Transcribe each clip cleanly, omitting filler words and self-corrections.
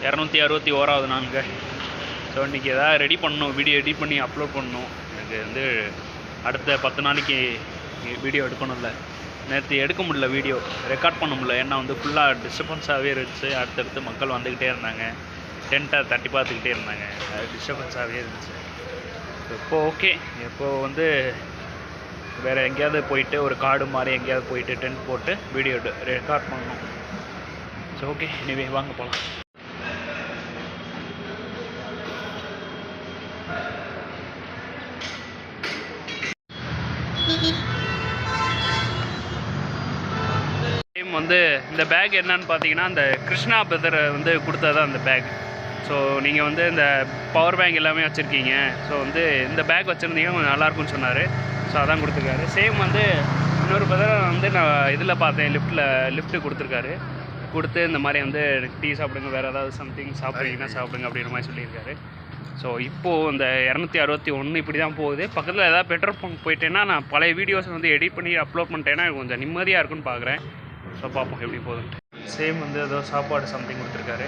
261வது நாளுங்க. ஸோ இன்றைக்கி எதாவது ரெடி பண்ணணும், வீடியோ எடிட் பண்ணி அப்லோட் பண்ணணும். எனக்கு வந்து அடுத்த 10 நாளைக்கு வீடியோ எடுக்கணும்ல. நேற்று எடுக்க முடியல, வீடியோ ரெக்கார்ட் பண்ண முடியல. ஏன்னா வந்து ஃபுல்லாக டிஸ்டர்பன்ஸாகவே இருந்துச்சு. அடுத்தடுத்து மக்கள் வந்துக்கிட்டே இருந்தாங்க, டென்ட்டை தட்டி பார்த்துக்கிட்டே இருந்தாங்க. அது டிஸ்டர்பன்ஸாகவே இருந்துச்சு. இப்போ ஓகே, இப்போது வந்து வேறு எங்கேயாவது போயிட்டு ஒரு காடு மாதிரி எங்கேயாவது போயிட்டு டென்ட் போட்டு வீடியோ ரெக்கார்ட் பண்ணணும். ஸோ ஓகே, இனிவே வாங்க போகலாம். வந்து இந்த பேக் என்னன்னு பார்த்தீங்கன்னா, இந்த கிருஷ்ணா பிரதர் வந்து கொடுத்தது அந்த பேக். ஸோ நீங்கள் வந்து இந்த பவர் பேங்க் எல்லாமே வச்சுருக்கீங்க, ஸோ வந்து இந்த பேக் வச்சுருந்தீங்கன்னா கொஞ்சம் நல்லாயிருக்கும்னு சொன்னார். ஸோ அதான் கொடுத்துருக்காரு. சேம் வந்து இன்னொரு பிரதரை வந்து நான் இதில் பார்த்தேன், லிஃப்ட்டு கொடுத்துருக்காரு. கொடுத்து இந்த மாதிரி வந்து டீ சாப்பிடுங்க, வேறு ஏதாவது சம்திங் சாப்பிட்றீங்கன்னா சாப்பிடுங்க அப்படின்ற மாதிரி சொல்லியிருக்காரு. ஸோ இப்போது இந்த 261 இப்படி தான் போகுது. பக்கத்தில் ஏதாவது பெட்ரோல் பங்க் போயிட்டேன்னா நான் பழைய வீடியோஸ் வந்து எடிட் பண்ணி அப்லோட் பண்ணிட்டேன்னா கொஞ்சம் நிம்மதியாக இருக்குன்னு பார்க்குறேன். ஸோ பார்ப்போம் எப்படி போகுதுன்ட்டு. சேம் வந்து ஏதோ சாப்பாடு சம்திங் கொடுத்துருக்காரு.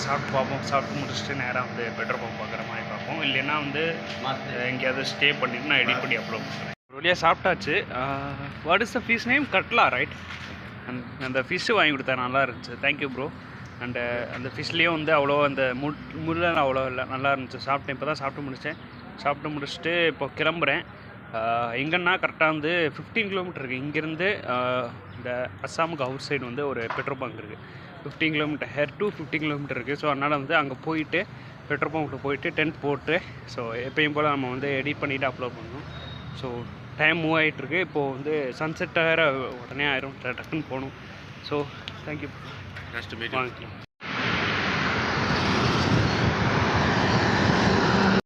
சாப்பிட்டு பார்ப்போம். சாப்பிட்டு முடிச்சுட்டு நேராக வந்து பெட்ரோல் பம்ப் பார்க்குற மாதிரி பார்ப்போம். இல்லைன்னா வந்து எங்கேயாவது ஸ்டே பண்ணிவிட்டு நான் எடிட் பண்ணி அப்லோட் பண்ணுறேன். ஒரு வழியாக சாப்பிட்டாச்சு. What is the fish name? Catla, right? அந்த ஃபிஷ்ஷு வாங்கி கொடுத்தா நல்லா இருந்துச்சு. Thank you bro. அண்டு அந்த ஃபிஷ்லேயும் வந்து அவ்வளோ அந்த முள்ளெல்லாம் அவ்வளோ இல்லை, நல்லா இருந்துச்சு. சாப்பிட்டேன், இப்போ தான் சாப்பிட்டு முடித்தேன். சாப்பிட்டு முடிச்சுட்டு இப்போ கிளம்புறேன். எங்கன்னா கரெக்டாக வந்து 15 கிலோமீட்டர் இருக்குது இங்கேருந்து. இந்த அஸ்ஸாமுக்கு அவுட் சைடு வந்து ஒரு பெட்ரோல் பங்க் இருக்குது. 15 கிலோமீட்டர், ஹேர் டு 15 கிலோமீட்டர் இருக்குது. ஸோ அதனால் வந்து அங்கே போயிட்டு பெட்ரோல் பங்க்கில் போயிட்டு டென்ட் போட்டு, ஸோ எப்பயும் போல் நம்ம வந்து எடிட் பண்ணிவிட்டு அப்லோட் பண்ணணும். ஸோ டைம் மூவ் ஆகிட்டுருக்கு. இப்போது வந்து சன்செட் ஆகிற உடனே ஆயிரும், டக்குன்னு போகணும். So thank you.